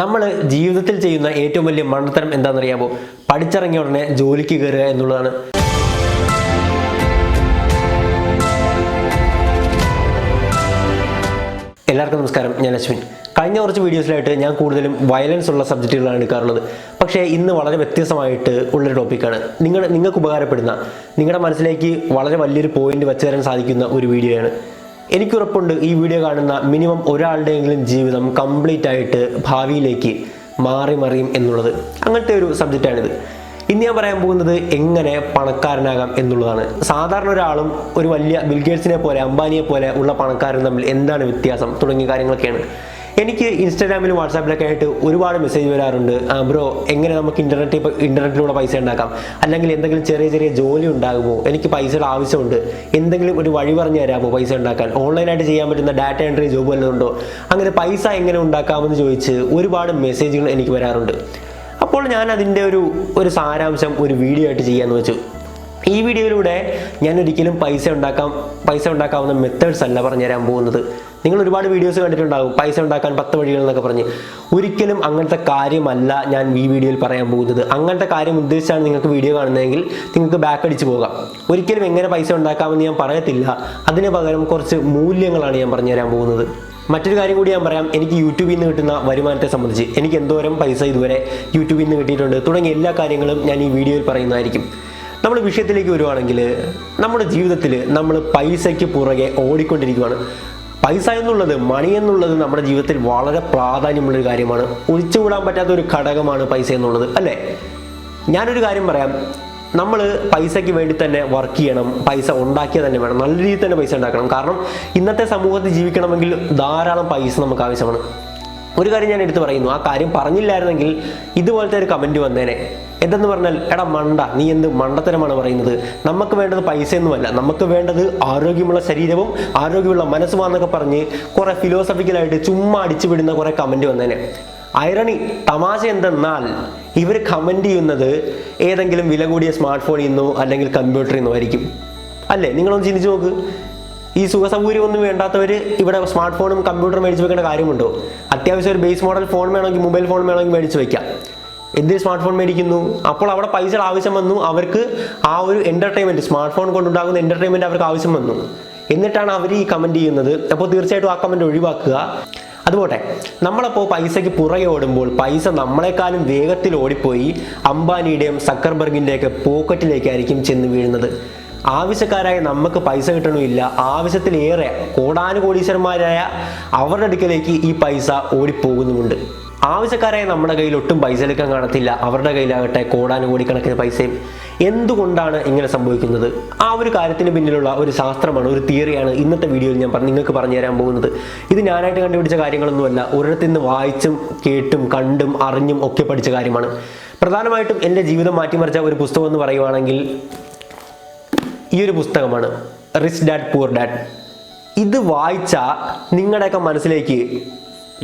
നമ്മൾ ജീവിതത്തിൽ ചെയ്യുന്ന ഏറ്റവും വലിയ മണ്ടത്തരം എന്താണെന്നറിയാമോ? പഠിച്ചിറങ്ങിയ ഉടനെ ജോലിക്ക് കയറുക എന്നുള്ളതാണ്. എല്ലാവർക്കും നമസ്കാരം, ഞാൻ അശ്വിൻ. കഴിഞ്ഞ കുറച്ച് വീഡിയോസിലായിട്ട് ഞാൻ കൂടുതലും വയലൻസ് ഉള്ള സബ്ജക്റ്റുകളാണ് എടുക്കാറുള്ളത്. പക്ഷേ ഇന്ന് വളരെ വ്യത്യസ്തമായിട്ട് ഉള്ളൊരു ടോപ്പിക്കാണ്. നിങ്ങൾക്ക് ഉപകാരപ്പെടുന്ന, നിങ്ങളുടെ മനസ്സിലേക്ക് വളരെ വലിയൊരു പോയിന്റ് വെച്ച് തരാൻ സാധിക്കുന്ന ഒരു വീഡിയോയാണ്. എനിക്കുറപ്പുണ്ട് ഈ വീഡിയോ കാണുന്ന മിനിമം ഒരാളുടെയെങ്കിലും ജീവിതം കംപ്ലീറ്റ് ആയിട്ട് ഭാവിയിലേക്ക് മറിയും എന്നുള്ളത്. അങ്ങനത്തെ ഒരു സബ്ജക്റ്റാണിത്. ഇന്ന് ഞാൻ പറയാൻ പോകുന്നത് എങ്ങനെ പണക്കാരനാകാം എന്നുള്ളതാണ്. സാധാരണ ഒരാളും ഒരു വലിയ ബിൽഗേറ്റ്സിനെ പോലെ അംബാനിയെ പോലെ ഉള്ള പണക്കാരനും തമ്മിൽ എന്താണ് വ്യത്യാസം തുടങ്ങിയ കാര്യങ്ങളൊക്കെയാണ്. എനിക്ക് ഇൻസ്റ്റാഗ്രാമിലും വാട്സാപ്പിലൊക്കെ ആയിട്ട് ഒരുപാട് മെസ്സേജ് വരാറുണ്ട്. ബ്രോ, എങ്ങനെ നമുക്ക് ഇൻ്റർനെറ്റിലൂടെ പൈസ ഉണ്ടാക്കാം, അല്ലെങ്കിൽ എന്തെങ്കിലും ചെറിയ ചെറിയ ജോലി ഉണ്ടാകുമോ, എനിക്ക് പൈസയുടെ ആവശ്യമുണ്ട്, എന്തെങ്കിലും ഒരു വഴി പറഞ്ഞു തരാമോ പൈസ ഉണ്ടാക്കാൻ, ഓൺലൈനായിട്ട് ചെയ്യാൻ പറ്റുന്ന ഡാറ്റ എൻട്രി ജോബ് വല്ലതും ഉണ്ടോ, അങ്ങനെ പൈസ എങ്ങനെ ഉണ്ടാക്കാമെന്ന് ചോദിച്ച് ഒരുപാട് മെസ്സേജുകൾ എനിക്ക് വരാറുണ്ട്. അപ്പോൾ ഞാൻ അതിൻ്റെ ഒരു സാരാംശം ഒരു വീഡിയോ ആയിട്ട് ചെയ്യാമെന്ന് വെച്ചു. ഈ വീഡിയോയിലൂടെ ഞാൻ ഒരിക്കലും പൈസ ഉണ്ടാക്കാവുന്ന മെത്തേഡ്സ് അല്ല പറഞ്ഞുതരാൻ പോകുന്നത്. നിങ്ങൾ ഒരുപാട് വീഡിയോസ് കണ്ടിട്ടുണ്ടാകും, പൈസ ഉണ്ടാക്കാൻ 10 വഴികൾ എന്നൊക്കെ പറഞ്ഞ്. ഒരിക്കലും അങ്ങനത്തെ കാര്യമല്ല ഞാൻ ഈ വീഡിയോയിൽ പറയാൻ പോകുന്നത്. അങ്ങനത്തെ കാര്യം ഉദ്ദേശിച്ചാണ് നിങ്ങൾക്ക് വീഡിയോ കാണുന്നതെങ്കിൽ നിങ്ങൾക്ക് ബാക്ക് അടിച്ച് പോകാം. ഒരിക്കലും എങ്ങനെ പൈസ ഉണ്ടാക്കാമെന്ന് ഞാൻ പറയത്തില്ല. അതിന് പകരം കുറച്ച് മൂല്യങ്ങളാണ് ഞാൻ പറഞ്ഞുതരാൻ പോകുന്നത്. മറ്റൊരു കാര്യം കൂടി ഞാൻ പറയാം. എനിക്ക് യൂട്യൂബിൽ നിന്ന് കിട്ടുന്ന വരുമാനത്തെ സംബന്ധിച്ച് എനിക്ക് എന്തോരം പൈസ ഇതുവരെ യൂട്യൂബിൽ നിന്ന് കിട്ടിയിട്ടുണ്ട് തുടങ്ങിയ എല്ലാ കാര്യങ്ങളും ഞാൻ ഈ വീഡിയോയിൽ പറയുന്നതായിരിക്കും. നമ്മൾ വിഷയത്തിലേക്ക് വരുവാണെങ്കിൽ, നമ്മുടെ ജീവിതത്തിൽ നമ്മൾ പൈസയ്ക്ക് പുറകെ ഓടിക്കൊണ്ടിരിക്കുകയാണ്. പൈസ എന്നുള്ളത്, മണി എന്നുള്ളത് നമ്മുടെ ജീവിതത്തിൽ വളരെ പ്രാധാന്യമുള്ളൊരു കാര്യമാണ്. ഒഴിച്ചുകൂടാൻ പറ്റാത്ത ഒരു ഘടകമാണ് പൈസ എന്നുള്ളത്, അല്ലേ? ഞാനൊരു കാര്യം പറയാം. നമ്മൾ പൈസയ്ക്ക് വേണ്ടി തന്നെ വർക്ക് ചെയ്യണം, പൈസ ഉണ്ടാക്കിയാൽ തന്നെ വേണം, നല്ല രീതിയിൽ തന്നെ പൈസ ഉണ്ടാക്കണം. കാരണം ഇന്നത്തെ സമൂഹത്തിൽ ജീവിക്കണമെങ്കിൽ ധാരാളം പൈസ നമുക്ക് ആവശ്യമാണ്. ഒരു കാര്യം ഞാൻ എടുത്ത് പറയുന്നു, ആ കാര്യം പറഞ്ഞില്ലായിരുന്നെങ്കിൽ ഇതുപോലത്തെ ഒരു കമൻറ്റ് വന്നേനെ. എന്തെന്ന് പറഞ്ഞാൽ, എടാ മണ്ട, നീ എന്ത് മണ്ടത്തരമാണ് പറയുന്നത്, നമുക്ക് വേണ്ടത് പൈസയൊന്നുമല്ല, നമുക്ക് വേണ്ടത് ആരോഗ്യമുള്ള ശരീരവും ആരോഗ്യമുള്ള മനസ്സുമാണെന്നൊക്കെ പറഞ്ഞ് കുറേ ഫിലോസഫിക്കലായിട്ട് ചുമ്മാ അടിച്ചു വിടുന്ന കുറേ കമൻറ്റ് വന്നേനെ. ഐറണി, തമാശ എന്തെന്നാൽ ഇവർ കമൻറ്റ് ചെയ്യുന്നത് ഏതെങ്കിലും വില കൂടിയ സ്മാർട്ട് ഫോണിൽ നിന്നോ അല്ലെങ്കിൽ കമ്പ്യൂട്ടറിൽ നിന്നോ ആയിരിക്കും, അല്ലേ? നിങ്ങളൊന്ന് ചിന്തിച്ച് നോക്ക്. ഈ സുഖസൗകര്യമൊന്നും വേണ്ടാത്തവർ ഇവിടെ സ്മാർട്ട് ഫോണും കമ്പ്യൂട്ടറും മേടിച്ച് വെക്കേണ്ട കാര്യമുണ്ടോ? അത്യാവശ്യം ഒരു ബേസ് മോഡൽ ഫോൺ വേണമെങ്കിൽ, മൊബൈൽ ഫോൺ വേണമെങ്കിൽ മേടിച്ച് വയ്ക്കാം. എന്തിന് സ്മാർട്ട് ഫോൺ മേടിക്കുന്നു? അപ്പോൾ അവിടെ പൈസയുടെ ആവശ്യം വന്നു. അവർക്ക് ആ ഒരു എൻ്റർടൈൻമെൻറ്റ്, സ്മാർട്ട് ഫോൺ കൊണ്ടുണ്ടാകുന്ന എൻ്റർടൈൻമെൻറ്റ് അവർക്ക് ആവശ്യം വന്നു. എന്നിട്ടാണ് അവർ ഈ കമൻറ്റ് ചെയ്യുന്നത്. അപ്പോൾ തീർച്ചയായിട്ടും ആ കമൻറ്റ് ഒഴിവാക്കുക. അതുപോട്ടെ, നമ്മളപ്പോൾ പൈസയ്ക്ക് പുറകെ ഓടുമ്പോൾ പൈസ നമ്മളെക്കാളും വേഗത്തിൽ ഓടിപ്പോയി അംബാനിയുടെയും സക്കർബർഗിൻ്റെയൊക്കെ പോക്കറ്റിലേക്കായിരിക്കും ചെന്ന് വീഴുന്നത്. ആവശ്യക്കാരായ നമുക്ക് പൈസ കിട്ടണമില്ല, ആവശ്യത്തിലേറെ കോടാനുകോടീശ്വരന്മാരായ അവരുടെ അടുക്കലേക്ക് ഈ പൈസ ഓടിപ്പോകുന്നുമുണ്ട്. ആവശ്യക്കാരായ നമ്മുടെ കയ്യിൽ ഒട്ടും പൈസ എടുക്കാൻ കാണത്തില്ല, അവരുടെ കയ്യിലാകട്ടെ കോടാനുകോടിക്കണക്കിന് പൈസയും. എന്തുകൊണ്ടാണ് ഇങ്ങനെ സംഭവിക്കുന്നത്? ആ ഒരു കാര്യത്തിന് പിന്നിലുള്ള ഒരു ശാസ്ത്രമാണ്, ഒരു തിയറിയാണ് ഇന്നത്തെ വീഡിയോയിൽ ഞാൻ നിങ്ങൾക്ക് പറഞ്ഞു തരാൻ പോകുന്നത്. ഇത് ഞാനായിട്ട് കണ്ടുപിടിച്ച കാര്യങ്ങളൊന്നുമല്ല, ഒരിടത്തു നിന്ന് വായിച്ചും കേട്ടും കണ്ടും അറിഞ്ഞും ഒക്കെ പഠിച്ച കാര്യമാണ്. പ്രധാനമായിട്ടും എൻ്റെ ജീവിതം മാറ്റിമറിച്ച ഒരു പുസ്തകം എന്ന് പറയുവാണെങ്കിൽ ഈ ഒരു പുസ്തകമാണ്, റിച്ച് ഡാഡ് പൂർ ഡാഡ്. ഇത് വായിച്ചാൽ നിങ്ങളുടെയൊക്കെ മനസ്സിലേക്ക്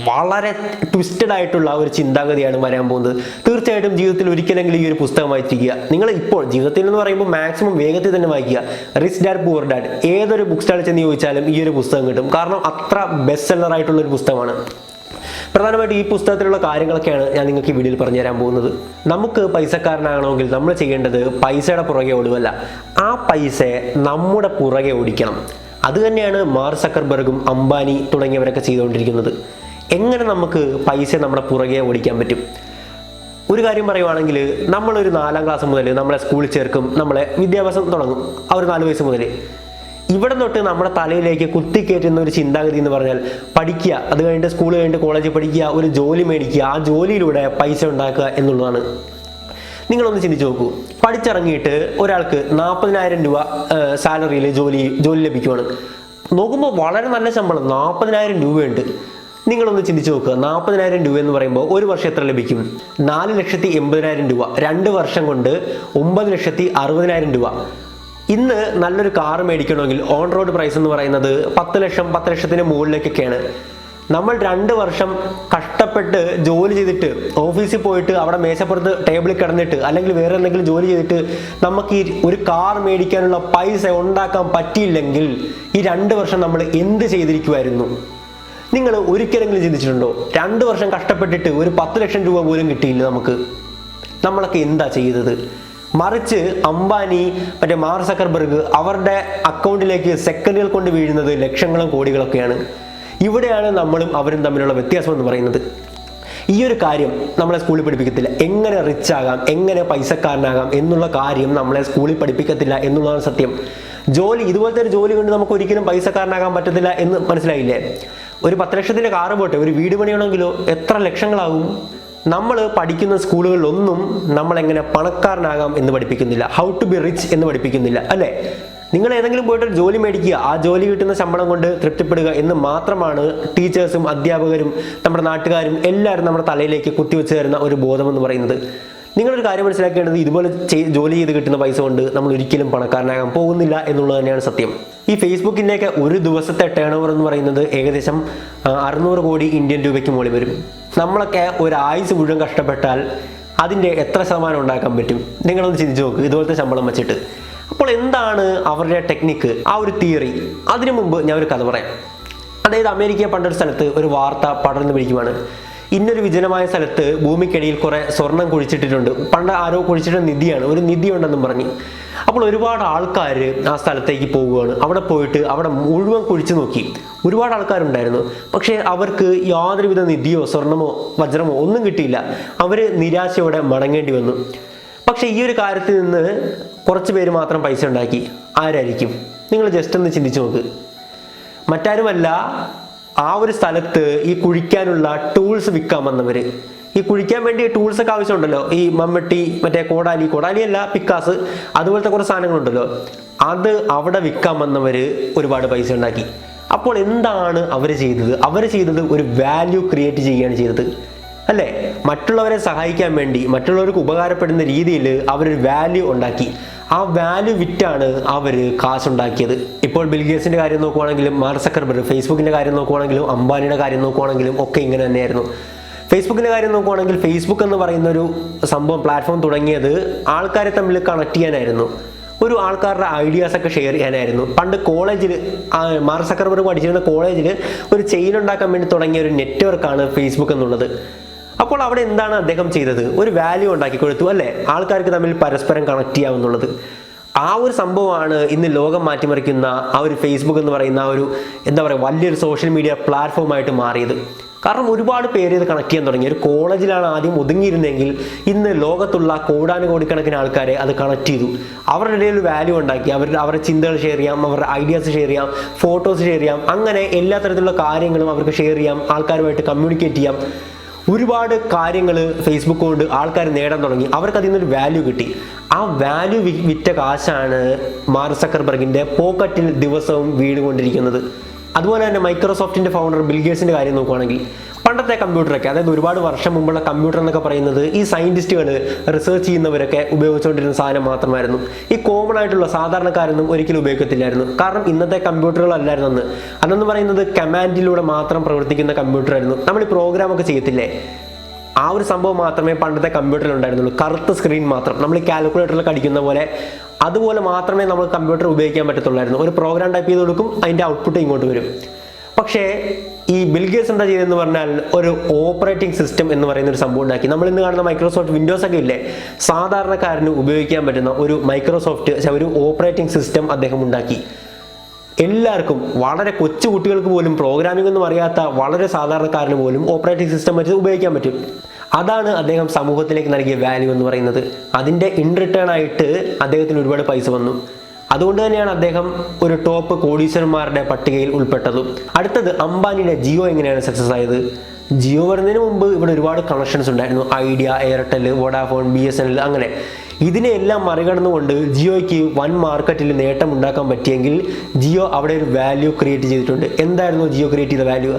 വളരെ ട്വിസ്റ്റഡ് ആയിട്ടുള്ള ഒരു ചിന്താഗതിയാണ് വരാൻ പോകുന്നത്. തീർച്ചയായിട്ടും ജീവിതത്തിൽ ഒരിക്കലെങ്കിലും ഈ ഒരു പുസ്തകം വായിച്ചിരിക്കുക. നിങ്ങൾ ഇപ്പോൾ ജീവിതത്തിൽ എന്ന് പറയുമ്പോൾ മാക്സിമം വേഗത്തിൽ തന്നെ വായിക്കുക. റിച്ച് ഡാഡ് പൂർ ഡാഡ് ഏതൊരു ബുക്ക് സ്റ്റാളിൽ ചെന്ന് ചോദിച്ചാലും ഈ ഒരു പുസ്തകം കിട്ടും. കാരണം അത്ര ബെസ്റ്റ് സെല്ലർ ആയിട്ടുള്ള ഒരു പുസ്തകമാണ്. പ്രധാനമായിട്ട് ഈ പുസ്തകത്തിലുള്ള കാര്യങ്ങളൊക്കെയാണ് ഞാൻ നിങ്ങൾക്ക് ഈ വീഡിയോയിൽ പറഞ്ഞു തരാൻ പോകുന്നത്. നമുക്ക് പൈസക്കാരനാകണമെങ്കിൽ നമ്മൾ ചെയ്യേണ്ടത് പൈസയുടെ പുറകെ ഓടുകയല്ല, ആ പൈസയെ നമ്മുടെ പുറകെ ഓടിക്കണം. അത് തന്നെയാണ് മാർക്ക് സക്കർബർഗും അംബാനി തുടങ്ങിയവരൊക്കെ ചെയ്തുകൊണ്ടിരിക്കുന്നത്. എങ്ങനെ നമുക്ക് പൈസ നമ്മുടെ പുറകെ ഓടിക്കാൻ പറ്റും? ഒരു കാര്യം പറയുവാണെങ്കിൽ, നമ്മളൊരു 4ാം ക്ലാസ് മുതൽ നമ്മളെ സ്കൂളിൽ ചേർക്കും, നമ്മളെ വിദ്യാഭ്യാസം തുടങ്ങും. ആ ഒരു 4 വയസ്സ് മുതൽ ഇവിടെ തൊട്ട് നമ്മുടെ തലയിലേക്ക് കുത്തിക്കയറ്റുന്ന ഒരു ചിന്താഗതി എന്ന് പറഞ്ഞാൽ പഠിക്കുക, അത് കഴിഞ്ഞിട്ട് സ്കൂൾ കഴിഞ്ഞിട്ട് കോളേജിൽ പഠിക്കുക, ഒരു ജോലി മേടിക്കുക, ആ ജോലിയിലൂടെ പൈസ ഉണ്ടാക്കുക എന്നുള്ളതാണ്. നിങ്ങളൊന്ന് ചിന്തിച്ച് നോക്കൂ. പഠിച്ചിറങ്ങിയിട്ട് ഒരാൾക്ക് 40,000 രൂപ സാലറിയിൽ ജോലി ലഭിക്കുവാണ്. നോക്കുമ്പോൾ വളരെ നല്ല ശമ്പളം, 40,000 രൂപയുണ്ട്. നിങ്ങളൊന്ന് ചിന്തിച്ച് നോക്കുക. 40,000 രൂപ എന്ന് പറയുമ്പോൾ ഒരു വർഷം എത്ര ലഭിക്കും? 4,80,000 രൂപ. 2 വർഷം കൊണ്ട് 9,60,000 രൂപ. ഇന്ന് നല്ലൊരു കാർ മേടിക്കണമെങ്കിൽ ഓൺ റോഡ് പ്രൈസ് എന്ന് പറയുന്നത് 10 ലക്ഷം, 10 ലക്ഷത്തിന് മുകളിലേക്കൊക്കെയാണ്. നമ്മൾ 2 വർഷം കഷ്ടപ്പെട്ട് ജോലി ചെയ്തിട്ട് ഓഫീസിൽ പോയിട്ട് അവിടെ മേശപ്പുറത്ത് ടേബിളിൽ കിടന്നിട്ട് അല്ലെങ്കിൽ വേറെ എന്തെങ്കിലും ജോലി ചെയ്തിട്ട് നമുക്ക് ഈ ഒരു കാർ മേടിക്കാനുള്ള പൈസ ഉണ്ടാക്കാൻ പറ്റിയില്ലെങ്കിൽ ഈ 2 വർഷം നമ്മൾ എന്ത് ചെയ്തിരിക്കുമായിരുന്നു? നിങ്ങൾ ഒരിക്കലെങ്കിലും ചിന്തിച്ചിട്ടുണ്ടോ 2 വർഷം കഷ്ടപ്പെട്ടിട്ട് ഒരു 10 ലക്ഷം രൂപ പോലും കിട്ടിയില്ല നമുക്ക്? നമ്മളൊക്കെ എന്താ ചെയ്തത്? മറിച്ച് അംബാനി, മറ്റേ മാർക്ക് സക്കർബർഗ് അവരുടെ അക്കൗണ്ടിലേക്ക് സെക്കൻഡുകൾ കൊണ്ട് വീഴുന്നത് ലക്ഷങ്ങളും കോടികളൊക്കെയാണ്. ഇവിടെയാണ് നമ്മളും അവരും തമ്മിലുള്ള വ്യത്യാസം എന്ന് പറയുന്നത്. ഈ ഒരു കാര്യം നമ്മളെ സ്കൂളിൽ പഠിപ്പിക്കത്തില്ല. എങ്ങനെ റിച്ച് ആകാം, എങ്ങനെ പൈസക്കാരനാകാം എന്നുള്ള കാര്യം നമ്മളെ സ്കൂളിൽ പഠിപ്പിക്കത്തില്ല എന്നുള്ളതാണ് സത്യം. ഇതുപോലത്തെ ഒരു ജോലി കൊണ്ട് നമുക്ക് ഒരിക്കലും പൈസക്കാരനാകാൻ പറ്റത്തില്ല എന്ന് മനസ്സിലായില്ലേ? ഒരു 10 ലക്ഷത്തിന്റെ കാറ് പോട്ടെ, ഒരു വീട് പണിയണമെങ്കിലോ എത്ര ലക്ഷങ്ങളാകും? നമ്മൾ പഠിക്കുന്ന സ്കൂളുകളിലൊന്നും നമ്മളെങ്ങനെ പണക്കാരനാകാം എന്ന് പഠിപ്പിക്കുന്നില്ല, ഹൗ ടു ബി റിച്ച് എന്ന് പഠിപ്പിക്കുന്നില്ല, അല്ലേ? നിങ്ങൾ ഏതെങ്കിലും പോയിട്ട് ഒരു ജോലി മേടിക്കുക, ആ ജോലി കിട്ടുന്ന ശമ്പളം കൊണ്ട് തൃപ്തിപ്പെടുക എന്ന് മാത്രമാണ് ടീച്ചേഴ്സും അധ്യാപകരും നമ്മുടെ നാട്ടുകാരും എല്ലാവരും നമ്മുടെ തലയിലേക്ക് കുത്തിവെച്ച് തരുന്ന ഒരു ബോധം എന്ന് പറയുന്നത്. നിങ്ങളൊരു കാര്യം മനസ്സിലാക്കേണ്ടത്, ഇതുപോലെ ജോലി ചെയ്ത് കിട്ടുന്ന പൈസ കൊണ്ട് നമ്മൾ ഒരിക്കലും പണക്കാരനാകാൻ പോകുന്നില്ല എന്നുള്ളത് തന്നെയാണ് സത്യം. ഈ ഫേസ്ബുക്കിൻ്റെയൊക്കെ ഒരു ദിവസത്തെ ടേൺ ഓവർ എന്ന് പറയുന്നത് ഏകദേശം 600 കോടി ഇന്ത്യൻ രൂപയ്ക്ക് മുകളിൽ വരും. നമ്മളൊക്കെ ഒരു ആയുസ് മുഴുവൻ കഷ്ടപ്പെട്ടാൽ അതിൻ്റെ എത്ര ശതമാനം ഉണ്ടാക്കാൻ പറ്റും? നിങ്ങളൊന്ന് ചിന്തിച്ച് നോക്ക്, ഇതുപോലത്തെ ശമ്പളം വെച്ചിട്ട്. അപ്പോൾ എന്താണ് അവരുടെ ടെക്നിക്ക്, ആ ഒരു തിയറി? അതിനു മുമ്പ് ഞാൻ ഒരു കഥ പറയാം. അതായത് അമേരിക്ക പണ്ടൊരു സ്ഥലത്ത് ഒരു വാർത്ത പടർന്നു പിടിക്കുവാണ്. ഇന്നൊരു വിജനമായ സ്ഥലത്ത് ഭൂമിക്കടിയിൽ കുറെ സ്വർണം കുഴിച്ചിട്ടിട്ടുണ്ട്. പണ്ട് ആരോ കുഴിച്ചിട്ട നിധിയാണ്, ഒരു നിധി ഉണ്ടെന്നും പറഞ്ഞു. അപ്പോൾ ഒരുപാട് ആൾക്കാർ ആ സ്ഥലത്തേക്ക് പോവുകയാണ്. അവിടെ പോയിട്ട് അവിടെ മുഴുവൻ കുഴിച്ചു നോക്കി. ഒരുപാട് ആൾക്കാരുണ്ടായിരുന്നു. പക്ഷേ അവർക്ക് യാതൊരുവിധ നിധിയോ സ്വർണമോ വജ്രമോ ഒന്നും കിട്ടിയില്ല. അവർ നിരാശയോടെ മടങ്ങേണ്ടി വന്നു. പക്ഷേ ഈ ഒരു കാര്യത്തിൽ നിന്ന് കുറച്ച് പേര് മാത്രം പൈസ ഉണ്ടാക്കി. ആരായിരിക്കും? നിങ്ങൾ ജസ്റ്റ് ഒന്ന് ചിന്തിച്ചു നോക്ക്. മറ്റാരുമല്ല, ആ ഒരു സ്ഥലത്ത് ഈ കുഴിക്കാനുള്ള ടൂൾസ് വിൽക്കാൻ വന്നവർ. ഈ കുഴിക്കാൻ വേണ്ടി ടൂൾസ് ഒക്കെ ആവശ്യമുണ്ടല്ലോ, ഈ മമ്മട്ടി, മറ്റേ കോടാലിയല്ല, പിക്കാസ്, അതുപോലത്തെ കുറേ സാധനങ്ങളുണ്ടല്ലോ. അത് അവിടെ വിൽക്കാൻ വന്നവർ ഒരുപാട് പൈസ ഉണ്ടാക്കി. അപ്പോൾ എന്താണ് അവർ ചെയ്തത്? അവർ ചെയ്തത് ഒരു വാല്യൂ ക്രിയേറ്റ് ചെയ്യുകയാണ് ചെയ്തത്, അല്ലേ? മറ്റുള്ളവരെ സഹായിക്കാൻ വേണ്ടി, മറ്റുള്ളവർക്ക് ഉപകാരപ്പെടുന്ന രീതിയിൽ അവരൊരു വാല്യൂ ഉണ്ടാക്കി. ആ വാല്യൂ വിറ്റാണ് അവർ കാശുണ്ടാക്കിയത്. ഇപ്പോൾ ബിൽഗേറ്റ്സിന്റെ കാര്യം നോക്കുവാണെങ്കിലും, മാർക്ക് സക്കർബർഗ് ഫേസ്ബുക്കിന്റെ കാര്യം നോക്കുവാണെങ്കിലും, അംബാനിയുടെ കാര്യം നോക്കുവാണെങ്കിലും ഒക്കെ ഇങ്ങനെ തന്നെയായിരുന്നു. ഫേസ്ബുക്കിന്റെ കാര്യം നോക്കുവാണെങ്കിൽ, ഫേസ്ബുക്ക് എന്ന് പറയുന്ന ഒരു സംഭവം, പ്ലാറ്റ്ഫോം തുടങ്ങിയത് ആൾക്കാരെ തമ്മിൽ കണക്ട് ചെയ്യാനായിരുന്നു. ഒരു ആൾക്കാരുടെ ഐഡിയാസ് ഒക്കെ ഷെയർ ചെയ്യാനായിരുന്നു. പണ്ട് കോളേജിൽ മാർക്ക് സക്കർബർഗ് പഠിച്ചിരുന്ന കോളേജിൽ ഒരു ചെയിൻ ഉണ്ടാക്കാൻ വേണ്ടി തുടങ്ങിയ ഒരു നെറ്റ്വർക്കാണ് ഫേസ്ബുക്ക് എന്നുള്ളത്. അപ്പോൾ അവിടെ എന്താണ് അദ്ദേഹം ചെയ്തത്? ഒരു വാല്യൂ ഉണ്ടാക്കി കൊടുത്തു, അല്ലേ? ആൾക്കാർക്ക് തമ്മിൽ പരസ്പരം കണക്ട് ചെയ്യാമെന്നുള്ളത്. ആ ഒരു സംഭവമാണ് ഇന്ന് ലോകം മാറ്റിമറിക്കുന്ന ആ ഒരു ഫേസ്ബുക്ക് എന്ന് പറയുന്ന ആ ഒരു വലിയൊരു സോഷ്യൽ മീഡിയ പ്ലാറ്റ്ഫോമായിട്ട് മാറിയത്. കാരണം ഒരുപാട് പേര് ഇത് കണക്ട് ചെയ്യാൻ തുടങ്ങി. ഒരു കോളേജിലാണ് ആദ്യം ഒതുങ്ങിയിരുന്നെങ്കിൽ ഇന്ന് ലോകത്തുള്ള കോടാനുകോടിക്കണക്കിന് ആൾക്കാരെ അത് കണക്ട് ചെയ്തു. അവരുടെ ഇടയിൽ ഒരു വാല്യൂ ഉണ്ടാക്കി. അവരുടെ ചിന്തകൾ ഷെയർ ചെയ്യാം, അവരുടെ ഐഡിയാസ് ഷെയർ ചെയ്യാം, ഫോട്ടോസ് ഷെയർ ചെയ്യാം. അങ്ങനെ എല്ലാ തരത്തിലുള്ള കാര്യങ്ങളും അവർക്ക് ഷെയർ ചെയ്യാം, ആൾക്കാരുമായിട്ട് കമ്മ്യൂണിക്കേറ്റ് ചെയ്യാം. ഒരുപാട് കാര്യങ്ങൾ ഫേസ്ബുക്ക് കൊണ്ട് ആൾക്കാർ നേടാൻ തുടങ്ങി. അവർക്ക് അതിൽ നിന്നൊരു വാല്യൂ കിട്ടി. ആ വാല്യൂ വിറ്റ കാശാണ് മാർക്ക് സക്കർബർഗിന്റെ പോക്കറ്റിൽ ദിവസവും വീണുകൊണ്ടിരിക്കുന്നത്. അതുപോലെ തന്നെ മൈക്രോസോഫ്റ്റിന്റെ ഫൗണ്ടർ ബിൽഗേറ്റ്സിന്റെ കാര്യം നോക്കുകയാണെങ്കിൽ, പണ്ടത്തെ കമ്പ്യൂട്ടറൊക്കെ, അതായത് ഒരുപാട് വർഷം മുമ്പുള്ള കമ്പ്യൂട്ടർ എന്നൊക്കെ പറയുന്നത് ഈ സയന്റിസ്റ്റുകൾ, റിസർച്ച് ചെയ്യുന്നവരൊക്കെ ഉപയോഗിച്ചുകൊണ്ടിരുന്ന സാധനം മാത്രമായിരുന്നു. ഈ കോമൺ ആയിട്ടുള്ള സാധാരണക്കാരൊന്നും ഒരിക്കലും ഉപയോഗിക്കത്തില്ലായിരുന്നു. കാരണം ഇന്നത്തെ കമ്പ്യൂട്ടറുകളല്ലായിരുന്നു അതെന്ന് പറയുന്നത് കമാൻഡിലൂടെ മാത്രം പ്രവർത്തിക്കുന്ന കമ്പ്യൂട്ടർ ആയിരുന്നു. നമ്മൾ ഈ പ്രോഗ്രാമൊക്കെ ചെയ്യത്തില്ലേ, ആ ഒരു സംഭവം മാത്രമേ പണ്ടത്തെ കമ്പ്യൂട്ടറിൽ ഉണ്ടായിരുന്നുള്ളൂ. കറുത്ത സ്ക്രീൻ മാത്രം, നമ്മൾ ഈ കാൽക്കുലേറ്ററിലൊക്കെ അടിക്കുന്ന പോലെ അതുപോലെ മാത്രമേ നമുക്ക് കമ്പ്യൂട്ടർ ഉപയോഗിക്കാൻ പറ്റത്തുള്ളായിരുന്നു. ഒരു പ്രോഗ്രാം ടൈപ്പ് ചെയ്ത് കൊടുക്കും, അതിൻ്റെ ഔട്ട്പുട്ട് ഇങ്ങോട്ട് വരും. പക്ഷേ ഈ ബിൽഗേറ്റ്സ് എന്താ ചെയ്തതെന്ന് പറഞ്ഞാൽ ഒരു ഓപ്പറേറ്റിംഗ് സിസ്റ്റം എന്ന് പറയുന്ന ഒരു സംഭവം ഉണ്ടാക്കി. നമ്മൾ ഇന്ന് കാണുന്ന മൈക്രോസോഫ്റ്റ് വിൻഡോസ് ഒക്കെ ഇല്ലേ, സാധാരണക്കാരന് ഉപയോഗിക്കാൻ പറ്റുന്ന ഒരു ഓപ്പറേറ്റിംഗ് സിസ്റ്റം അദ്ദേഹം ഉണ്ടാക്കി. എല്ലാവർക്കും, വളരെ കൊച്ചു കുട്ടികൾക്ക് പോലും, പ്രോഗ്രാമിംഗ് ഒന്നും അറിയാത്ത വളരെ സാധാരണക്കാരന് പോലും ഓപ്പറേറ്റിംഗ് സിസ്റ്റം വെച്ച് ഉപയോഗിക്കാൻ പറ്റും. അതാണ് അദ്ദേഹം സമൂഹത്തിലേക്ക് നൽകിയ വാല്യൂ എന്ന് പറയുന്നത്. അതിൻ്റെ ഇൻ റിട്ടേൺ ആയിട്ട് അദ്ദേഹത്തിന് ഒരുപാട് പൈസ വന്നു. അതുകൊണ്ട് തന്നെയാണ് അദ്ദേഹം ഒരു ടോപ്പ് കോടീശ്വരന്മാരുടെ പട്ടികയിൽ ഉൾപ്പെട്ടതും. അടുത്തത് അംബാനിയുടെ ജിയോ എങ്ങനെയാണ് സക്സസ് ആയത്? ജിയോ വരുന്നതിന് മുമ്പ് ഇവിടെ ഒരുപാട് കണക്ഷൻസ് ഉണ്ടായിരുന്നു. ഐഡിയ, എയർടെൽ, വോഡാഫോൺ, BSNL, അങ്ങനെ. ഇതിനെല്ലാം മറികടന്നുകൊണ്ട് ജിയോയ്ക്ക് വൻ മാർക്കറ്റിൽ നേട്ടം ഉണ്ടാക്കാൻ പറ്റിയെങ്കിൽ ജിയോ അവിടെ ഒരു വാല്യൂ ക്രിയേറ്റ് ചെയ്തിട്ടുണ്ട്. എന്തായിരുന്നു ജിയോ ക്രിയേറ്റ് ചെയ്ത വാല്യൂ?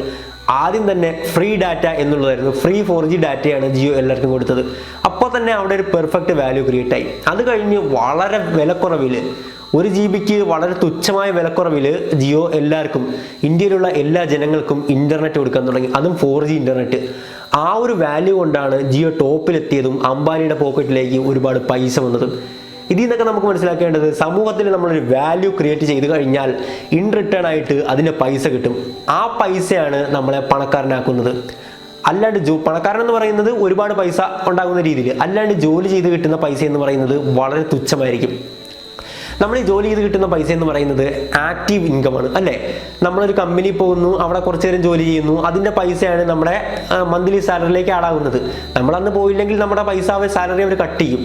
ആദ്യം തന്നെ ഫ്രീ ഡാറ്റ എന്നുള്ളതായിരുന്നു. ഫ്രീ 4G ഡാറ്റയാണ് ജിയോ എല്ലാവർക്കും കൊടുത്തത്. അപ്പോൾ തന്നെ അവിടെ ഒരു പെർഫെക്റ്റ് വാല്യൂ ക്രിയേറ്റ് ആയി. അത് കഴിഞ്ഞ് വളരെ വിലക്കുറവിൽ, 1 GB വളരെ തുച്ഛമായ വിലക്കുറവിൽ ജിയോ എല്ലാവർക്കും, ഇന്ത്യയിലുള്ള എല്ലാ ജനങ്ങൾക്കും ഇന്റർനെറ്റ് കൊടുക്കാൻ തുടങ്ങി. അതും 4G ഇന്റർനെറ്റ്. ആ ഒരു വാല്യൂ കൊണ്ടാണ് ജിയോ ടോപ്പിലെത്തിയതും അംബാനിയുടെ പോക്കറ്റിലേക്ക് ഒരുപാട് പൈസ വന്നതും. ഇതിൽ നിന്നൊക്കെ നമുക്ക് മനസ്സിലാക്കേണ്ടത് സമൂഹത്തിൽ നമ്മളൊരു വാല്യൂ ക്രിയേറ്റ് ചെയ്ത് കഴിഞ്ഞാൽ ഇൻ റിട്ടേൺ ആയിട്ട് അതിന് പൈസ കിട്ടും. ആ പൈസയാണ് നമ്മളെ പണക്കാരനാക്കുന്നത്. അല്ലാണ്ട് പണക്കാരൻ എന്ന് പറയുന്നത് ഒരുപാട് പൈസ ഉണ്ടാകുന്ന രീതിയിൽ, അല്ലാണ്ട് ജോലി ചെയ്ത് കിട്ടുന്ന പൈസ എന്ന് പറയുന്നത് വളരെ തുച്ഛമായിരിക്കും. നമ്മൾ ഈ ജോലി ചെയ്ത് കിട്ടുന്ന പൈസ എന്ന് പറയുന്നത് ആക്റ്റീവ് ഇൻകമാണ് അല്ലേ. നമ്മളൊരു കമ്പനി പോകുന്നു, അവിടെ കുറച്ച് നേരം ജോലി ചെയ്യുന്നു, അതിൻ്റെ പൈസയാണ് നമ്മുടെ മന്ത്ലി സാലറിയിലേക്ക് ആഡ് ആകുന്നത്. നമ്മളന്ന് പോയില്ലെങ്കിൽ നമ്മുടെ പൈസ സാലറി അവർ കട്ട് ചെയ്യും.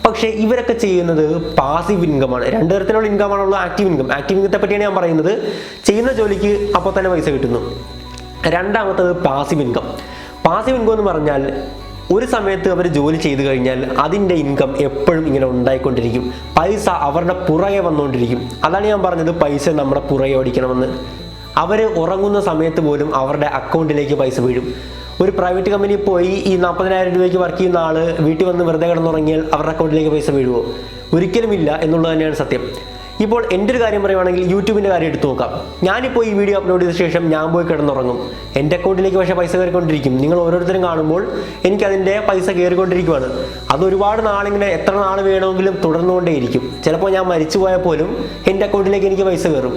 പക്ഷേ ഇവരൊക്കെ ചെയ്യുന്നത് പാസീവ് ഇൻകമാണ്. രണ്ട് തരത്തിലുള്ള ഇൻകമാണുള്ളത്. ആക്റ്റീവ് ഇൻകത്തെ പറ്റിയാണ് ഞാൻ പറയുന്നത്. ചെയ്യുന്ന ജോലിക്ക് അപ്പോൾ തന്നെ പൈസ കിട്ടുന്നു. രണ്ടാമത്തത് പാസീവ് ഇൻകം എന്ന് പറഞ്ഞാൽ ഒരു സമയത്ത് അവർ ജോലി ചെയ്തു കഴിഞ്ഞാൽ അതിൻ്റെ ഇൻകം എപ്പോഴും ഇങ്ങനെ ഉണ്ടായിക്കൊണ്ടിരിക്കും. പൈസ അവരുടെ പുറകെ വന്നുകൊണ്ടിരിക്കും. അതാണ് ഞാൻ പറഞ്ഞത് പൈസ നമ്മുടെ പുറകെ ഓടിക്കണമെന്ന്. അവർ ഉറങ്ങുന്ന സമയത്ത് പോലും അവരുടെ അക്കൗണ്ടിലേക്ക് പൈസ വീഴും. ഒരു പ്രൈവറ്റ് കമ്പനിയിൽ പോയി ഈ 40,000 രൂപയ്ക്ക് വർക്ക് ചെയ്യുന്ന ആൾ വീട്ടിൽ വന്ന് വെറുതെ കിടന്നുറങ്ങിയാൽ അവരുടെ അക്കൗണ്ടിലേക്ക് പൈസ വീഴുമോ? ഒരിക്കലും ഇല്ല എന്നുള്ളത് തന്നെയാണ് സത്യം. ഇപ്പോൾ എൻ്റെ ഒരു കാര്യം പറയുവാണെങ്കിൽ യൂട്യൂബിൻ്റെ കാര്യം എടുത്തു നോക്കാം. ഞാനിപ്പോൾ ഈ വീഡിയോ അപ്ലോഡ് ചെയ്ത ശേഷം ഞാൻ പോയി കിടന്നുറങ്ങും. എൻ്റെ അക്കൗണ്ടിലേക്ക് പക്ഷേ പൈസ കയറിക്കൊണ്ടിരിക്കും. നിങ്ങൾ ഓരോരുത്തരും കാണുമ്പോൾ എനിക്കതിൻ്റെ പൈസ കയറിക്കൊണ്ടിരിക്കുവാണ്. അത് ഒരുപാട് നാളിങ്ങനെ എത്ര നാൾ വേണമെങ്കിലും തുടർന്നുകൊണ്ടേയിരിക്കും. ചിലപ്പോൾ ഞാൻ മരിച്ചു പോയാൽ പോലും എൻ്റെ അക്കൗണ്ടിലേക്ക് എനിക്ക് പൈസ കയറും.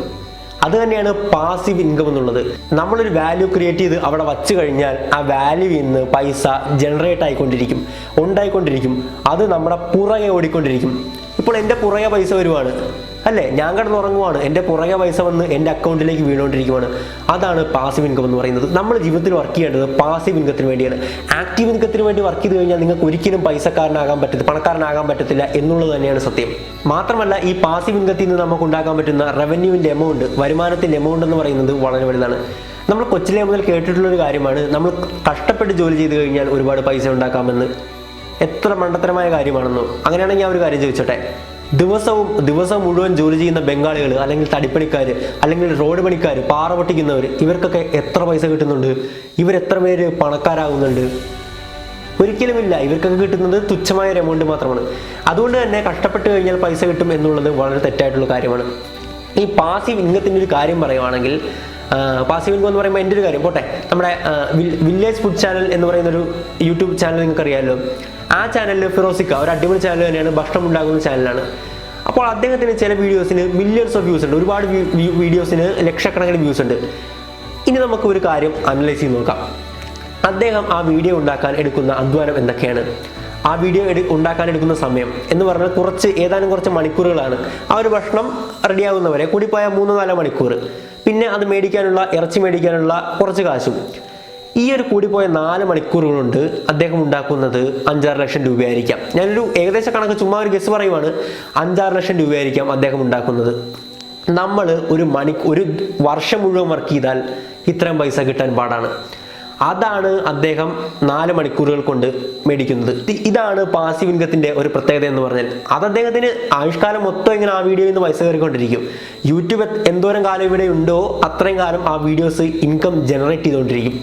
അത് തന്നെയാണ് പാസീവ് ഇൻകം എന്നുള്ളത്. നമ്മളൊരു വാല്യൂ ക്രിയേറ്റ് ചെയ്ത് അവിടെ വച്ചു കഴിഞ്ഞാൽ ആ വാല്യൂവിൽ നിന്ന് പൈസ ജനറേറ്റ് ഉണ്ടായിക്കൊണ്ടിരിക്കും. അത് നമ്മുടെ പുറകെ ഓടിക്കൊണ്ടിരിക്കും. ഇപ്പോൾ എൻ്റെ പുറകെ പൈസ വരുവാണ് അല്ലേ, ഞാൻ കിടന്നുറങ്ങുവാണ്, എൻ്റെ പുറകെ പൈസ വന്ന് എൻ്റെ അക്കൗണ്ടിലേക്ക് വീണുകൊണ്ടിരിക്കുവാണ്. അതാണ് പാസീവ് ഇൻകം എന്ന് പറയുന്നത്. നമ്മൾ ജീവിതത്തിൽ വർക്ക് ചെയ്യേണ്ടത് പാസീവ് ഇൻകത്തിന് വേണ്ടിയാണ്. ആക്റ്റീവ് ഇൻകത്തിന് വേണ്ടി വർക്ക് ചെയ്ത് കഴിഞ്ഞാൽ നിങ്ങൾക്ക് ഒരിക്കലും പണക്കാരനാകാൻ പറ്റത്തില്ല എന്നുള്ളത് തന്നെയാണ് സത്യം. മാത്രമല്ല ഈ പാസീവ് ഇൻകത്തിൽ നിന്ന് നമുക്ക് ഉണ്ടാക്കാൻ പറ്റുന്ന റവന്യൂവിൻ്റെ എമൗണ്ട്, വരുമാനത്തിൻ്റെ എമൗണ്ട് എന്ന് പറയുന്നത് വളരെ വലുതാണ്. നമ്മൾ കൊച്ചിലെ മുതൽ കേട്ടിട്ടുള്ളൊരു കാര്യമാണ്, നമ്മൾ കഷ്ടപ്പെട്ട് ജോലി ചെയ്ത് കഴിഞ്ഞാൽ ഒരുപാട് പൈസ ഉണ്ടാക്കാമെന്ന്. എത്ര മണ്ടത്തരമായ കാര്യമാണെന്നോ. അങ്ങനെയാണെങ്കിൽ ഞാൻ ഒരു കാര്യം ചോദിച്ചോട്ടെ, ദിവസം മുഴുവൻ ജോലി ചെയ്യുന്ന ബംഗാളികൾ, അല്ലെങ്കിൽ തടിപ്പണിക്കാർ, അല്ലെങ്കിൽ റോഡ് പണിക്കാർ, പാറ പൊട്ടിക്കുന്നവർ, ഇവർക്കൊക്കെ എത്ര പൈസ കിട്ടുന്നുണ്ട്? ഇവരെത്ര പേര് പണക്കാരാകുന്നുണ്ട്? ഒരിക്കലുമില്ല. ഇവർക്കൊക്കെ കിട്ടുന്നത് തുച്ഛമായ ഒരു എമൗണ്ട് മാത്രമാണ്. അതുകൊണ്ട് തന്നെ കഷ്ടപ്പെട്ട് കഴിഞ്ഞാൽ പൈസ കിട്ടും എന്നുള്ളത് വളരെ തെറ്റായിട്ടുള്ള കാര്യമാണ്. ഈ പാസീവ് ഇൻകത്തിൻ്റെ ഒരു കാര്യം പറയുവാണെങ്കിൽ, പാസീവ് ഇൻകം എന്ന് പറയുമ്പോൾ എൻ്റെ ഒരു കാര്യം പോട്ടെ, നമ്മുടെ വില്ലേജ് ഫുഡ് ചാനൽ എന്ന് പറയുന്നൊരു യൂട്യൂബ് ചാനൽ നിങ്ങൾക്ക് അറിയാമല്ലോ. ആ ചാനലിൽ ഫിറോസിക്ക ഒരു അടിപൊളി ചാനൽ തന്നെയാണ്, ഭക്ഷണം ഉണ്ടാക്കുന്ന ചാനലാണ്. അപ്പോൾ അദ്ദേഹത്തിന് ചില വീഡിയോസിന് മില്യൺസ് ഓഫ് വ്യൂസ് ഉണ്ട്, ഒരുപാട് വീഡിയോസിന് ലക്ഷക്കണക്കിന് വ്യൂസ് ഉണ്ട്. ഇനി നമുക്ക് ഒരു കാര്യം അനലൈസ് ചെയ്ത് നോക്കാം. അദ്ദേഹം ആ വീഡിയോ ഉണ്ടാക്കാൻ എടുക്കുന്ന അധ്വാനം എന്തൊക്കെയാണ്? ആ വീഡിയോ ഉണ്ടാക്കാൻ എടുക്കുന്ന സമയം എന്ന് പറഞ്ഞാൽ ഏതാനും കുറച്ച് മണിക്കൂറുകളാണ്. ആ ഒരു ഭക്ഷണം റെഡിയാകുന്നവരെ കൂടിപ്പോയാൽ 3-4 മണിക്കൂർ. പിന്നെ അത് ഇറച്ചി മേടിക്കാനുള്ള കുറച്ച് കാശും. ഈ ഒരു കൂടിപ്പോയ 4 മണിക്കൂറുകൾ കൊണ്ട് അദ്ദേഹം ഉണ്ടാക്കുന്നത് 5-6 ലക്ഷം രൂപയായിരിക്കാം. ഞാനൊരു ഏകദേശ കണക്ക് ചുമ്മാ ഒരു ഗസ് പറയുവാണ്. 5-6 ലക്ഷം രൂപയായിരിക്കാം അദ്ദേഹം ഉണ്ടാക്കുന്നത്. നമ്മൾ ഒരു വർഷം മുഴുവൻ വർക്ക് ചെയ്താൽ ഇത്രയും പൈസ കിട്ടാൻ പാടാണ്. അതാണ് അദ്ദേഹം 4 മണിക്കൂറുകൾ കൊണ്ട് മേടിക്കുന്നത്. ഇതാണ് പാസീവ് ഇൻകത്തിന്റെ ഒരു പ്രത്യേകത എന്ന് പറഞ്ഞാൽ. അത് അദ്ദേഹത്തിന് ആയുഷ്കാലം മൊത്തം ഇങ്ങനെ ആ വീഡിയോയിൽ നിന്ന് പൈസ കയറിക്കൊണ്ടിരിക്കും. യൂട്യൂബ് എന്തോരം കാലം ഇവിടെ ഉണ്ടോ അത്രയും കാലം ആ വീഡിയോസ് ഇൻകം ജനറേറ്റ് ചെയ്തുകൊണ്ടിരിക്കും.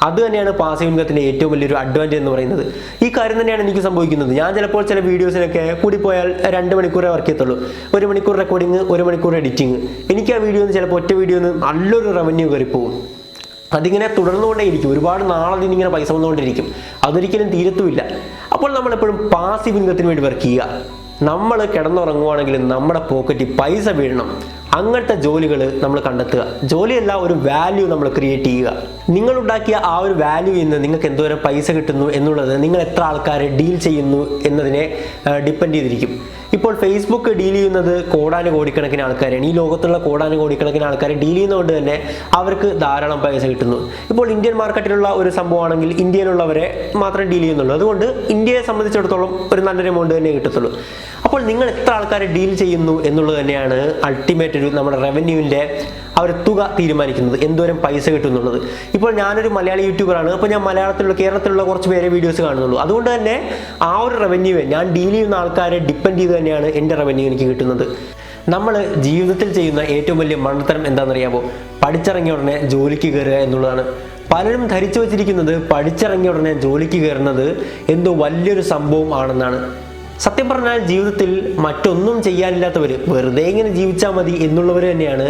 അത് തന്നെയാണ് പാസീവ് ഇൻകത്തിന്റെ ഏറ്റവും വലിയൊരു അഡ്വാൻറ്റേജ് എന്ന് പറയുന്നത്. ഈ കാര്യം തന്നെയാണ് എനിക്ക് സംഭവിക്കുന്നത്. ഞാൻ ചിലപ്പോൾ ചില വീഡിയോസിനൊക്കെ കൂടിപ്പോയാൽ 2 മണിക്കൂറേ വർക്ക് ചെയ്യത്തുള്ളൂ. 1 മണിക്കൂർ റെക്കോർഡിങ്, 1 മണിക്കൂർ എഡിറ്റിങ്. എനിക്ക് ആ വീഡിയോന്ന് ചിലപ്പോൾ ഒറ്റ വീഡിയോന്ന് നല്ലൊരു റവന്യൂ കയറിപ്പോകും. അതിങ്ങനെ തുടർന്നുകൊണ്ടേയിരിക്കും. ഒരുപാട് നാളതിനിങ്ങനെ പൈസ വന്നുകൊണ്ടിരിക്കും. അതൊരിക്കലും തീരത്തുമില്ല. അപ്പോൾ നമ്മളെപ്പോഴും പാസീവ് ഇൻകത്തിന് വേണ്ടി വർക്ക് ചെയ്യുക. നമ്മൾ കിടന്നുറങ്ങുവാണെങ്കിൽ നമ്മുടെ പോക്കറ്റിൽ പൈസ വീഴണം. അങ്ങനത്തെ ജോലികൾ നമ്മൾ കണ്ടെത്തുക. ജോലിയല്ല, ഒരു വാല്യൂ നമ്മൾ ക്രിയേറ്റ് ചെയ്യുക. നിങ്ങളുണ്ടാക്കിയ ആ ഒരു വാല്യൂവിൽ നിന്ന് നിങ്ങൾക്ക് എന്തോരം പൈസ കിട്ടുന്നു എന്നുള്ളത് നിങ്ങൾ എത്ര ആൾക്കാരെ ഡീൽ ചെയ്യുന്നു എന്നതിനെ ഡിപ്പെൻഡ് ചെയ്തിരിക്കും. ഇപ്പോൾ ഫേസ്ബുക്ക് ഡീൽ ചെയ്യുന്നത് കോടിക്കണക്കിന് ആൾക്കാരാണ്. ഈ ലോകത്തുള്ള കോടിക്കണക്കിന് ആൾക്കാരെ ഡീൽ ചെയ്യുന്നതുകൊണ്ട് തന്നെ അവർക്ക് ധാരാളം പൈസ കിട്ടുന്നു. ഇപ്പോൾ ഇന്ത്യൻ മാർക്കറ്റിലുള്ള ഒരു സംഭവമാണെങ്കിൽ ഇന്ത്യയിലുള്ളവരെ മാത്രം ഡീൽ ചെയ്യുന്നുള്ളൂ. അതുകൊണ്ട് ഇന്ത്യയെ സംബന്ധിച്ചിടത്തോളം ഒരു നല്ലൊരു എമൗണ്ട് തന്നെ കിട്ടത്തുള്ളൂ. അപ്പോൾ നിങ്ങൾ എത്ര ആൾക്കാരെ ഡീൽ ചെയ്യുന്നു എന്നുള്ളത് തന്നെയാണ് അൾട്ടിമേറ്റ് നമ്മുടെ റവന്യൂവിൻ്റെ ആ ഒരു തുക തീരുമാനിക്കുന്നത്, എന്തോരം പൈസ കിട്ടുന്നുള്ളത്. ഇപ്പോൾ ഞാനൊരു മലയാളി യൂട്യൂബറാണ്. അപ്പോൾ ഞാൻ കേരളത്തിലുള്ള കുറച്ച് പേരെ വീഡിയോസ് കാണുന്നുള്ളൂ. അതുകൊണ്ട് തന്നെ ആ ഒരു റവന്യൂവെ ഞാൻ ഡീൽ ചെയ്യുന്ന ആൾക്കാരെ ഡിപ്പെൻഡ് ചെയ്ത് തന്നെയാണ് എൻ്റെ റവന്യൂ എനിക്ക് കിട്ടുന്നത്. നമ്മൾ ജീവിതത്തിൽ ചെയ്യുന്ന ഏറ്റവും വലിയ മണ്ടത്തരം എന്താണെന്നറിയാമോ? പഠിച്ചിറങ്ങിയ ഉടനെ ജോലിക്ക് കയറുക എന്നുള്ളതാണ്. പലരും ധരിച്ചു വച്ചിരിക്കുന്നത് പഠിച്ചിറങ്ങിയ ഉടനെ ജോലിക്ക് കയറുന്നത് എന്തോ വലിയൊരു സംഭവം ആണെന്നാണ്. സത്യം പറഞ്ഞാൽ ജീവിതത്തിൽ മറ്റൊന്നും ചെയ്യാനില്ലാത്തവർ, വെറുതെ ഇങ്ങനെ ജീവിച്ചാൽ മതി എന്നുള്ളവർ തന്നെയാണ്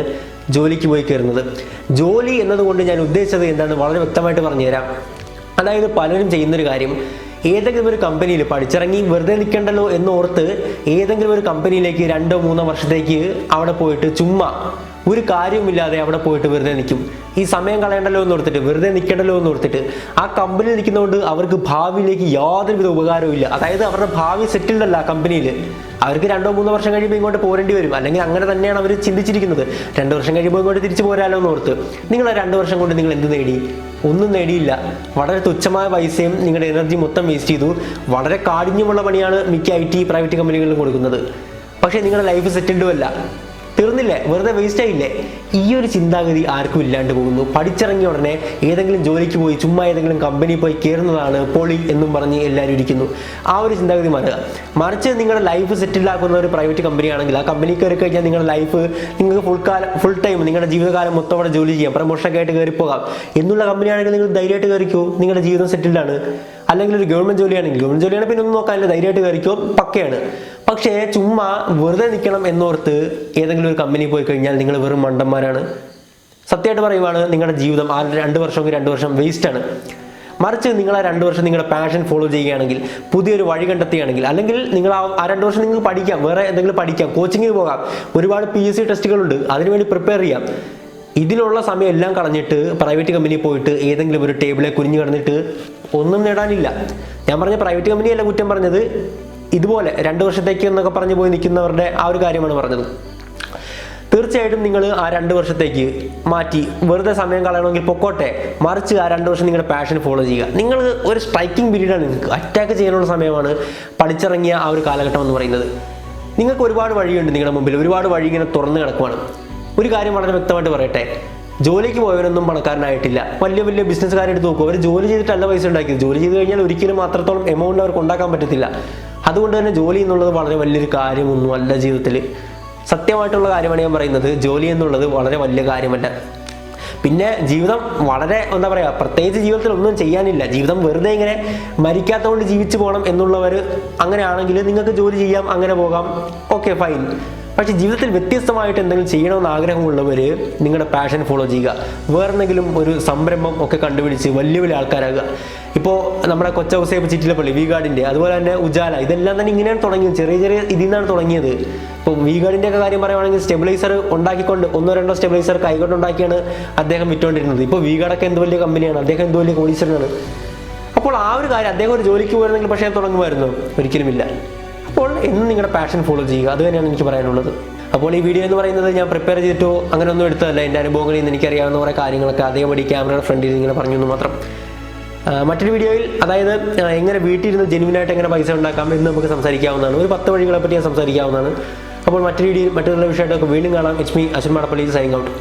ജോലിക്ക് പോയി കയറുന്നത്. ജോലി എന്നതുകൊണ്ട് ഞാൻ ഉദ്ദേശിച്ചത് എന്താണെന്ന് വളരെ വ്യക്തമായിട്ട് പറഞ്ഞുതരാം. അതായത് പലരും ചെയ്യുന്നൊരു കാര്യം, ഏതെങ്കിലും ഒരു കമ്പനിയിൽ പഠിച്ചിറങ്ങി വെറുതെ നിൽക്കണ്ടല്ലോ എന്നോർത്ത് ഏതെങ്കിലും ഒരു കമ്പനിയിലേക്ക് 2-3 വർഷത്തേക്ക് അവിടെ പോയിട്ട് ചുമ്മാ ഒരു കാര്യവുമില്ലാതെ അവിടെ പോയിട്ട് വെറുതെ നിൽക്കും. ഈ സമയം കളയണ്ടല്ലോ എന്ന് ഓർത്തിട്ട്, വെറുതെ നിൽക്കണ്ടല്ലോ എന്ന് ഓർത്തിട്ട്. ആ കമ്പനിയിൽ നിൽക്കുന്നതുകൊണ്ട് അവർക്ക് ഭാവിയിലേക്ക് യാതൊരുവിധ ഉപകാരവും ഇല്ല. അതായത് അവരുടെ ഭാവി സെറ്റിൽഡ് അല്ല കമ്പനിയിൽ. അവർക്ക് 2-3 വർഷം കഴിയുമ്പോൾ ഇങ്ങോട്ട് പോരേണ്ടി വരും. അല്ലെങ്കിൽ അങ്ങനെ തന്നെയാണ് അവർ ചിന്തിച്ചിരിക്കുന്നത്. 2 വർഷം കഴിയുമ്പോൾ ഇങ്ങോട്ട് തിരിച്ചു പോരാലോ എന്ന് ഓർത്ത്. നിങ്ങൾ 2 വർഷം കൊണ്ട് നിങ്ങൾ എന്ത് നേടി? ഒന്നും നേടിയില്ല. വളരെ തുച്ഛമായ പൈസയും നിങ്ങളുടെ എനർജി മൊത്തം വേസ്റ്റ് ചെയ്തു. വളരെ കാഠിന്യമുള്ള പണിയാണ് മിക്ക IT പ്രൈവറ്റ് കമ്പനികളിലും കൊടുക്കുന്നത്. പക്ഷേ നിങ്ങളുടെ ലൈഫ് സെറ്റിൽഡും അല്ല. തീർന്നില്ലേ? വെറുതെ വേസ്റ്റ് ആയില്ലേ? ഈ ഒരു ചിന്താഗതി ആർക്കും ഇല്ലാണ്ട് പോകുന്നു. പഠിച്ചിറങ്ങിയ ഉടനെ ഏതെങ്കിലും ജോലിക്ക് പോയി ചുമ്മാ ഏതെങ്കിലും കമ്പനിയിൽ പോയി കയറുന്നതാണ് പൊളി എന്നും പറഞ്ഞ് എല്ലാവരും ഇരിക്കുന്നു. ആ ഒരു ചിന്താഗതി മാറുക. മറിച്ച് നിങ്ങളുടെ ലൈഫ് സെറ്റിലാക്കുന്ന ഒരു പ്രൈവറ്റ് കമ്പനി ആണെങ്കിൽ ആ കമ്പനി കയറി കഴിഞ്ഞാൽ നിങ്ങളുടെ ലൈഫ് നിങ്ങൾക്ക് ഫുൾ ടൈം നിങ്ങളുടെ ജീവിതകാലം മൊത്തം അവിടെ ജോലി ചെയ്യാം, പ്രമോഷനൊക്കെ ആയിട്ട് കയറിപ്പോകാം എന്നുള്ള കമ്പനിയാണെങ്കിൽ നിങ്ങൾ ധൈര്യമായിട്ട് കയറിക്കോ, നിങ്ങളുടെ ജീവിതം സെറ്റിൽഡാണ്. അല്ലെങ്കിൽ ഒരു ഗവൺമെന്റ് ജോലിയാണെങ്കിൽ പിന്നെ ഒന്നും നോക്കാനില്ല, ധൈര്യമായിട്ട് കയറിക്കോ, പക്കയാണ്. പക്ഷേ ചുമ്മാ വെറുതെ നിൽക്കണം എന്നോർത്ത് ഏതെങ്കിലും ഒരു കമ്പനി പോയി കഴിഞ്ഞാൽ നിങ്ങൾ വെറും മണ്ടന്മാരാണ്. സത്യമായിട്ട് പറയുവാണ്, നിങ്ങളുടെ ജീവിതം ആ 2 വർഷമെങ്കിൽ 2 വർഷം വേസ്റ്റാണ്. മറിച്ച് നിങ്ങൾ ആ 2 വർഷം നിങ്ങളുടെ പാഷൻ ഫോളോ ചെയ്യുകയാണെങ്കിൽ, പുതിയൊരു വഴി കണ്ടെത്തുകയാണെങ്കിൽ, അല്ലെങ്കിൽ നിങ്ങൾ ആ 2 വർഷം നിങ്ങൾക്ക് പഠിക്കാം, വേറെ എന്തെങ്കിലും പഠിക്കാം, കോച്ചിങ്ങിന് പോകാം, ഒരുപാട് PSC ടെസ്റ്റുകളുണ്ട്, അതിനുവേണ്ടി പ്രിപ്പയർ ചെയ്യാം. ഇതിലുള്ള സമയം എല്ലാം കളഞ്ഞിട്ട് പ്രൈവറ്റ് കമ്പനിയിൽ പോയിട്ട് ഏതെങ്കിലും ഒരു ടേബിളെ കുനിഞ്ഞു കിടന്നിട്ട് ഒന്നും നേടാനില്ല. ഞാൻ പറഞ്ഞ പ്രൈവറ്റ് കമ്പനിയല്ല കുറ്റം പറഞ്ഞത്, ഇതുപോലെ 2 വർഷത്തേക്ക് എന്നൊക്കെ പറഞ്ഞു പോയി നിൽക്കുന്നവരുടെ ആ ഒരു കാര്യമാണ് പറഞ്ഞത്. തീർച്ചയായിട്ടും നിങ്ങൾ ആ 2 വർഷത്തേക്ക് മാറ്റി വെറുതെ സമയം കളയണമെങ്കിൽ പൊക്കോട്ടെ. മറിച്ച് ആ 2 വർഷം നിങ്ങളുടെ പാഷൻ ഫോളോ ചെയ്യുക. നിങ്ങൾ ഒരു സ്ട്രൈക്കിംഗ് പീരീഡാണ്, നിങ്ങൾക്ക് അറ്റാക്ക് ചെയ്യാനുള്ള സമയമാണ് പഠിച്ചിറങ്ങിയ ആ ഒരു കാലഘട്ടം എന്ന് പറയുന്നത്. നിങ്ങൾക്ക് ഒരുപാട് വഴിയുണ്ട് നിങ്ങളുടെ മുമ്പിൽ, ഒരുപാട് വഴി ഇങ്ങനെ തുറന്നു കിടക്കുവാണ്. ഒരു കാര്യം വളരെ വ്യക്തമായിട്ട് പറയട്ടെ, ജോലിക്ക് പോയവരൊന്നും പണക്കാരനായിട്ടില്ല. വലിയ വലിയ ബിസിനസ്സുകാരെടുത്ത് നോക്കും, അവർ ജോലി ചെയ്തിട്ടല്ല പൈസ ഉണ്ടാക്കിയത്. ജോലി ചെയ്ത് കഴിഞ്ഞാൽ ഒരിക്കലും അത്രത്തോളം എമൗണ്ട് അവർക്ക് ഉണ്ടാക്കാൻ പറ്റത്തില്ല. അതുകൊണ്ട് തന്നെ ജോലി എന്നുള്ളത് വളരെ വലിയൊരു കാര്യമൊന്നും അല്ല ജീവിതത്തിൽ. സത്യമായിട്ടുള്ള കാര്യമാണ് ഞാൻ പറയുന്നത്. ജോലി എന്നുള്ളത് വളരെ വലിയ കാര്യമല്ല. പിന്നെ ജീവിതം വളരെ എന്താ പറയുക, പ്രത്യേകിച്ച് ജീവിതത്തിൽ ഒന്നും ചെയ്യാനില്ല, ജീവിതം വെറുതെ ഇങ്ങനെ മരിക്കാത്തതുകൊണ്ട് ജീവിച്ചു പോകണം എന്നുള്ളവർ അങ്ങനെയാണെങ്കിൽ നിങ്ങൾക്ക് ജോലി ചെയ്യാം, അങ്ങനെ പോകാം, ഓക്കെ ഫൈൻ. പക്ഷേ ജീവിതത്തിൽ വ്യത്യസ്തമായിട്ട് എന്തെങ്കിലും ചെയ്യണമെന്ന് ആഗ്രഹമുള്ളവർ നിങ്ങളുടെ പാഷൻ ഫോളോ ചെയ്യുക. വേറെന്തെങ്കിലും ഒരു സംരംഭം ഒക്കെ കണ്ടുപിടിച്ച് വലിയ വലിയ ആൾക്കാരാകുക. ഇപ്പോൾ നമ്മുടെ കൊച്ചൗസേപ്പ് ചിറ്റിലപ്പള്ളി, വി ഗാർഡിൻ്റെ, അതുപോലെ തന്നെ ഉജാല, ഇതെല്ലാം തന്നെ ഇങ്ങനെയാണ് തുടങ്ങിയത്. ചെറിയ ചെറിയ ഇതിൽ നിന്നാണ് തുടങ്ങിയത്. ഇപ്പോൾ വി ഗാർഡിൻ്റെ ഒക്കെ കാര്യം പറയുകയാണെങ്കിൽ സ്റ്റെബിലൈസർ ഉണ്ടാക്കിക്കൊണ്ട് 1-2 സ്റ്റെബിലൈസർ കൈകൊണ്ടുണ്ടാക്കിയാണ് അദ്ദേഹം വിറ്റുകൊണ്ടിരുന്നത്. ഇപ്പോൾ വി ഗാർഡൊക്കെ എന്ത് വലിയ കമ്പനിയാണ്, അദ്ദേഹം എന്ത് വലിയ കോടീശ്വരനാണ്. അപ്പോൾ ആ ഒരു കാര്യം അദ്ദേഹം ഒരു ജോലിക്ക് പോയിരുന്നെങ്കിൽ പക്ഷേ തുടങ്ങുമായിരുന്നു? ഒരിക്കലുമില്ല. അപ്പോൾ എന്നും നിങ്ങളുടെ പാഷൻ ഫോളോ ചെയ്യുക, അത് തന്നെയാണ് എനിക്ക് പറയാനുള്ളത്. അപ്പോൾ ഈ വീഡിയോ എന്ന് പറയുന്നത് ഞാൻ പ്രിപ്പയർ ചെയ്തിട്ടോ അങ്ങനെ ഒന്നും എടുത്തതല്ല. എൻ്റെ അനുഭവങ്ങളിൽ നിന്ന് എനിക്കറിയാവുന്ന കുറേ കാര്യങ്ങളൊക്കെ അതേപടി ക്യാമറയുടെ ഫ്രണ്ടിൽ ഇങ്ങനെ പറഞ്ഞു എന്ന് മാത്രം. മറ്റൊരു വീഡിയോയിൽ, അതായത് എങ്ങനെ വീട്ടിലിരുന്ന് ജെന്യുവിനായിട്ട് എങ്ങനെ പൈസ ഉണ്ടാക്കാം എന്ന് നമുക്ക് സംസാരിക്കാവുന്നതാണ്. ഒരു 10 വഴികളെ പറ്റി ഞാൻ സംസാരിക്കാവുന്നതാണ്. അപ്പോൾ മറ്റൊരു വീഡിയോയിൽ മറ്റൊരു വിഷയമായിട്ടൊക്കെ വീണ്ടും കാണാം. It's me Ashwin Madappally, signing out.